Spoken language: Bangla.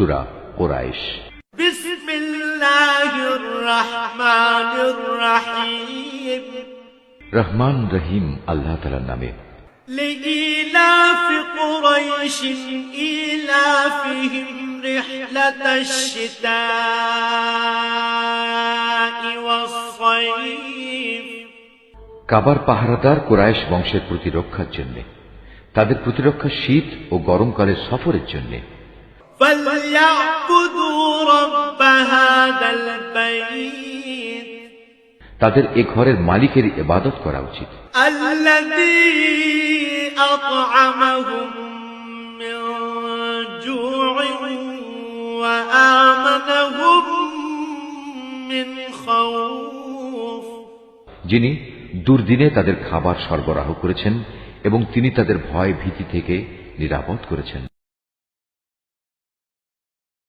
সূরা কুরাইশ। বিসমিল্লাহির রহমানির রহিম। রহমান রহিম আল্লাহ তাআলার নামে। লিইলাফি কুরাইশ ইলাফিহিম রিহলাতাশ শিতাই ওয়াস সাইফ। কাবার পাহারাদার কুরাইশ বংশের প্রতিরক্ষার জন্য, তাদের প্রতিরক্ষা শীত ও গরমকালের সফরের জন্য। তাদের এ ঘরের মালিকের ইবাদত করা উচিত, যিনি দুর্দিনে তাদের খাবার সরবরাহ করেছেন এবং তিনি তাদের ভয় ভীতি থেকে নিরাপদ করেছেন।